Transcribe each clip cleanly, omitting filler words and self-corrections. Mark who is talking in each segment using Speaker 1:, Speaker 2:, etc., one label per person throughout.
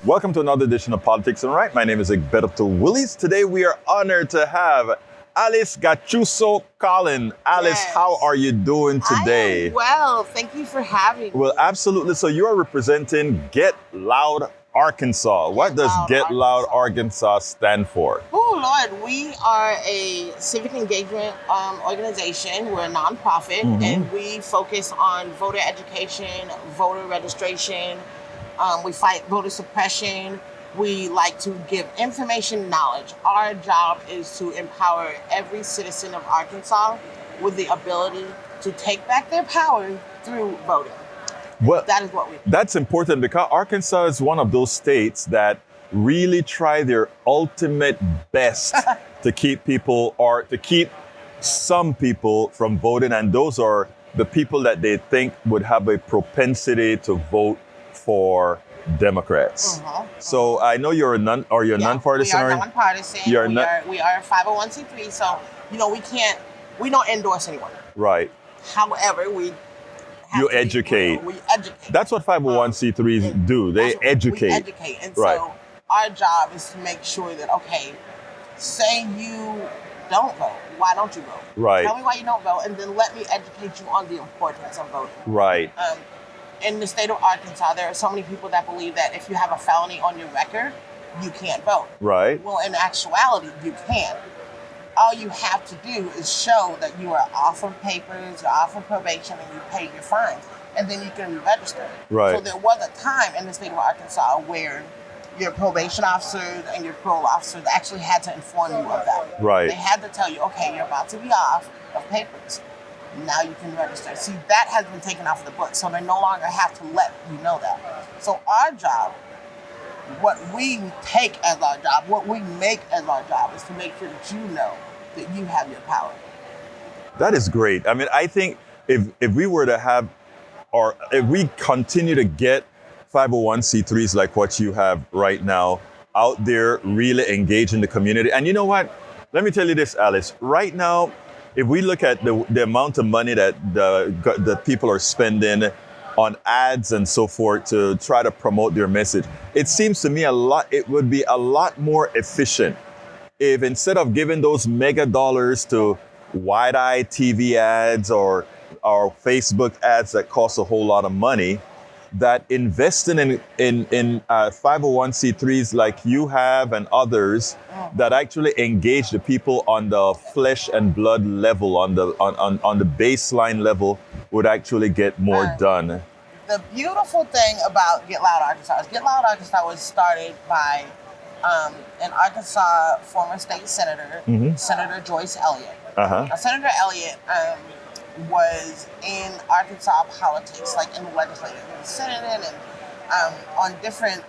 Speaker 1: Welcome to another edition of Politics and Right. My name is Egberto Willies. Today we are honored to have Alice Gachuzo-Colin. Alice,
Speaker 2: Yes.
Speaker 1: how are you doing today?
Speaker 2: I am well. Thank you for having me.
Speaker 1: Well, absolutely. So you are representing Get Loud Arkansas. What does
Speaker 2: Loud
Speaker 1: Get Loud
Speaker 2: Arkansas.
Speaker 1: Arkansas stand for?
Speaker 2: Oh, Lord, we are a civic engagement organization. We're a nonprofit, and we focus on voter education, voter registration. We fight voter suppression. We like to give information, knowledge. Our job is to empower every citizen of Arkansas with the ability to take back their power through voting.
Speaker 1: Well,
Speaker 2: That is what we do.
Speaker 1: that's important because Arkansas is one of those states that really try their ultimate best to keep people or to keep some people from voting. And those are the people that they think would have a propensity to vote for Democrats. So I know you're a nonpartisan.
Speaker 2: We are nonpartisan.
Speaker 1: You're
Speaker 2: we are a 501c3, so we don't endorse anyone.
Speaker 1: Right.
Speaker 2: However, we have
Speaker 1: You
Speaker 2: to be
Speaker 1: educate.
Speaker 2: real. We educate.
Speaker 1: That's what 501c3s do. They
Speaker 2: That's what
Speaker 1: educate.
Speaker 2: We educate, and
Speaker 1: Right.
Speaker 2: so our job is to make sure that say you don't vote. Why don't you vote?
Speaker 1: Right.
Speaker 2: Tell me why you don't vote, and then let me educate you on the importance of voting.
Speaker 1: Right.
Speaker 2: In the state of Arkansas, there are so many people that believe that if you have a felony on your record, you can't vote.
Speaker 1: Right.
Speaker 2: Well, in actuality, you can. All you have to do is show that you are off of papers, you're off of probation, and you pay your fines, and then you can re-register.
Speaker 1: Right.
Speaker 2: So there was a time in the state of Arkansas where your probation officers and your parole officers actually had to inform you of that.
Speaker 1: Right.
Speaker 2: They had to tell you, okay, you're about to be off of papers. Now you can register. See, that has been taken off of the books, so they no longer have to let you know that. So our job, what we take as our job, what we make as our job is to make sure that you know that you have your power.
Speaker 1: That is great. I mean, I think if we were to have, or if we continue to get 501c3s like what you have right now out there, really engage in the community. And you know what? Let me tell you this, Alice. Right now, if we look at the amount of money that the people are spending on ads and so forth to try to promote their message, it seems to me it would be a lot more efficient if instead of giving those mega dollars to wide-eye TV ads or Facebook ads that cost a whole lot of money, that investing in 501c3s like you have and others that actually engage the people on the flesh and blood level, on the baseline level, would actually get more done.
Speaker 2: The beautiful thing about Get Loud Arkansas is Get Loud Arkansas was started by an Arkansas former state senator, Senator Joyce Elliott. Now, Senator Elliott was in Arkansas politics, like in the legislature, in the Senate, and on different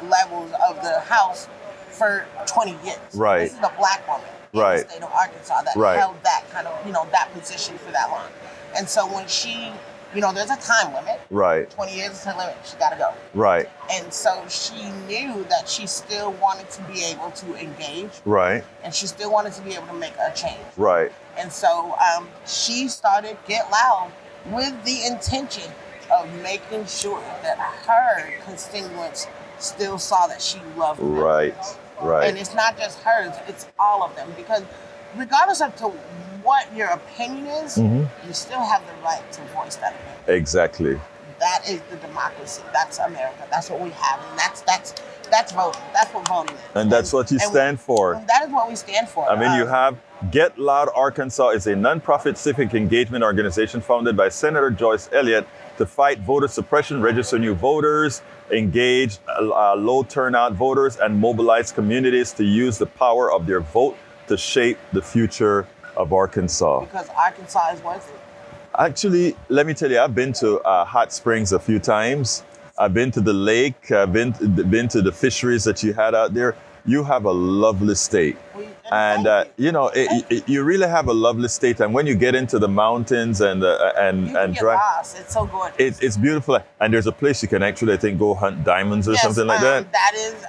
Speaker 2: levels of the House for 20 years.
Speaker 1: Right.
Speaker 2: This is a black woman in
Speaker 1: Right.
Speaker 2: the state of Arkansas that
Speaker 1: Right.
Speaker 2: held that kind of, that position for that long. And so when she, there's a time limit.
Speaker 1: Right.
Speaker 2: 20 years is her limit. She got to go.
Speaker 1: Right.
Speaker 2: And so she knew that she still wanted to be able to engage,
Speaker 1: Right.
Speaker 2: and she still wanted to be able to make a change.
Speaker 1: Right.
Speaker 2: And so she started Get Loud with the intention of making sure that her constituents still saw that she loved them.
Speaker 1: Right. Right.
Speaker 2: And it's not just hers, it's all of them. Because regardless of what your opinion is, you still have the right to voice that opinion.
Speaker 1: Exactly.
Speaker 2: That is the democracy. That's America. That's what we have. And that's voting. That's what voting is.
Speaker 1: And that's what you stand for.
Speaker 2: And that is what we stand for.
Speaker 1: I mean, you have Get Loud Arkansas is a nonprofit civic engagement organization founded by Senator Joyce Elliott to fight voter suppression, register new voters, engage low turnout voters, and mobilize communities to use the power of their vote to shape the future of Arkansas.
Speaker 2: Because Arkansas is worth it.
Speaker 1: Actually, let me tell you, I've been to Hot Springs a few times. I've been to the lake. I've been to the fisheries that you had out there. You have a lovely state. And you really have a lovely state. And when you get into the mountains and
Speaker 2: get lost. It's so good.
Speaker 1: It's beautiful. And there's a place you can actually, I think, go hunt diamonds or something like that.
Speaker 2: That is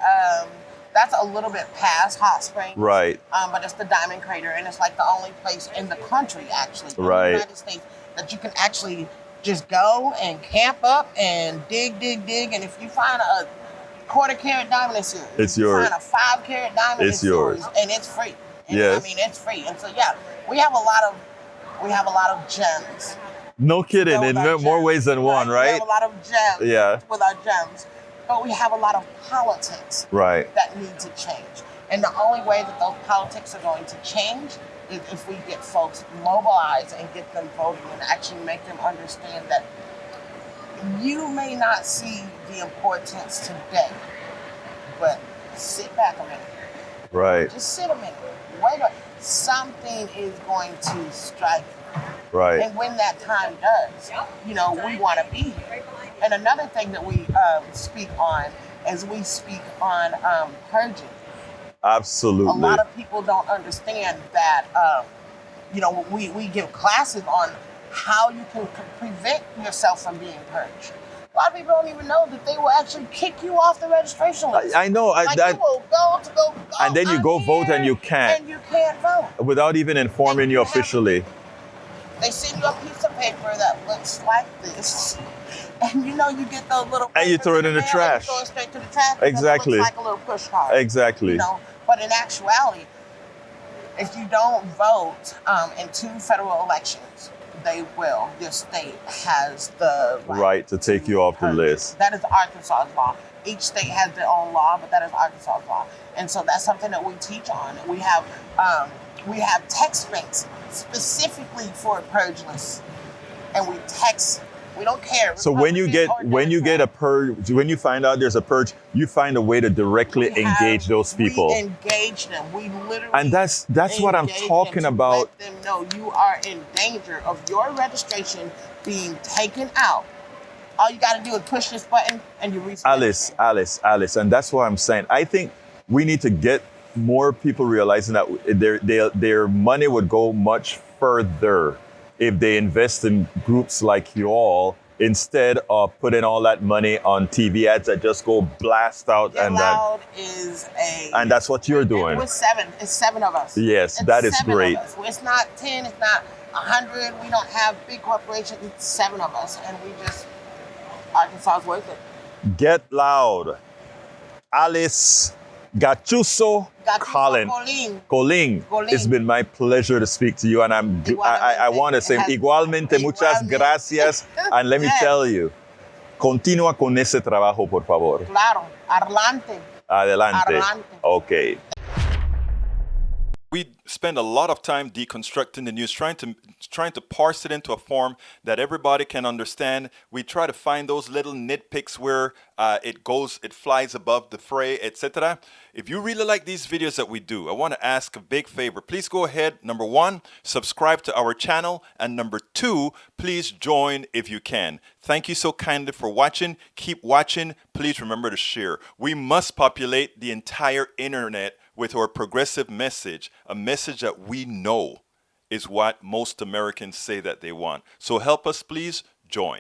Speaker 2: that's a little bit past Hot Springs.
Speaker 1: Right.
Speaker 2: But it's the Diamond Crater, and it's like the only place in the country, actually, in
Speaker 1: Right.
Speaker 2: the United States, that you can actually just go and camp up and dig. And if you find quarter-carat diamond is yours.
Speaker 1: It's
Speaker 2: You
Speaker 1: yours.
Speaker 2: find a 5-carat diamond,
Speaker 1: It's yours.
Speaker 2: and it's free. And
Speaker 1: Yes.
Speaker 2: I mean, it's free. And so yeah, we have a lot of gems.
Speaker 1: No kidding.
Speaker 2: With
Speaker 1: In
Speaker 2: our
Speaker 1: more
Speaker 2: gems,
Speaker 1: ways than one,
Speaker 2: We
Speaker 1: right?
Speaker 2: have a lot of gems.
Speaker 1: Yeah.
Speaker 2: With our gems, but we have a lot of politics.
Speaker 1: Right.
Speaker 2: That need to change. And the only way that those politics are going to change is if we get folks mobilized and get them voting and actually make them understand that you may not see the importance today, but sit back a minute.
Speaker 1: Right.
Speaker 2: Just sit a minute. Wait a minute. Something is going to strike.
Speaker 1: Right.
Speaker 2: And when that time does, we want to be here. And another thing that we speak on is we speak on purging.
Speaker 1: Absolutely.
Speaker 2: A lot of people don't understand that, we give classes on how you can prevent yourself from being purged. A lot of people don't even know that they will actually kick you off the registration list.
Speaker 1: I know.
Speaker 2: You will go,
Speaker 1: and then you go vote and you can't.
Speaker 2: And you can't vote.
Speaker 1: Without even informing you officially.
Speaker 2: They send you a piece of paper that looks like this. And you get those little
Speaker 1: And you throw it in the trash.
Speaker 2: You throw it straight to the trash.
Speaker 1: Exactly.
Speaker 2: It looks like a little push card.
Speaker 1: Exactly.
Speaker 2: But in actuality, if you don't vote in 2 federal elections, they will. Your state has the
Speaker 1: right to take you off the list.
Speaker 2: That is Arkansas's law. Each state has their own law, but that is Arkansas's law. And so that's something that we teach on. We have text banks specifically for purge lists, and we text. We don't care.
Speaker 1: So when you get a purge, when you find out there's a purge, you find a way to directly engage those people.
Speaker 2: We engage them. We literally.
Speaker 1: And that's what I'm talking about.
Speaker 2: Let them know you are in danger of your registration being taken out. All you got to do is push this button and you reach.
Speaker 1: Alice, and that's what I'm saying. I think we need to get more people realizing that their money would go much further if they invest in groups like you all instead of putting all that money on TV ads that just go blast out.
Speaker 2: Get
Speaker 1: and
Speaker 2: Loud
Speaker 1: and that's what you're doing.
Speaker 2: We're 7. It's 7 of us.
Speaker 1: Yes,
Speaker 2: it's
Speaker 1: that is great.
Speaker 2: It's not 10. It's not 100. We don't have big corporations. It's 7 of us, and we just Arkansas is worth it. Get
Speaker 1: Loud. Alice. Gachuzo-Colin. Colin. It's been my pleasure to speak to you, and I want to say igualmente muchas gracias. And let me tell you, continúa con ese trabajo, por favor.
Speaker 2: Claro, adelante.
Speaker 1: Adelante. Okay.
Speaker 3: We spend a lot of time deconstructing the news, trying to parse it into a form that everybody can understand. We try to find those little nitpicks where it flies above the fray, etc. If you really like these videos that we do, I want to ask a big favor. Please go ahead. Number 1, subscribe to our channel. And number 2, please join if you can. Thank you so kindly for watching. Keep watching. Please remember to share. We must populate the entire internet with our progressive message, a message that we know is what most Americans say that they want. So help us, please join.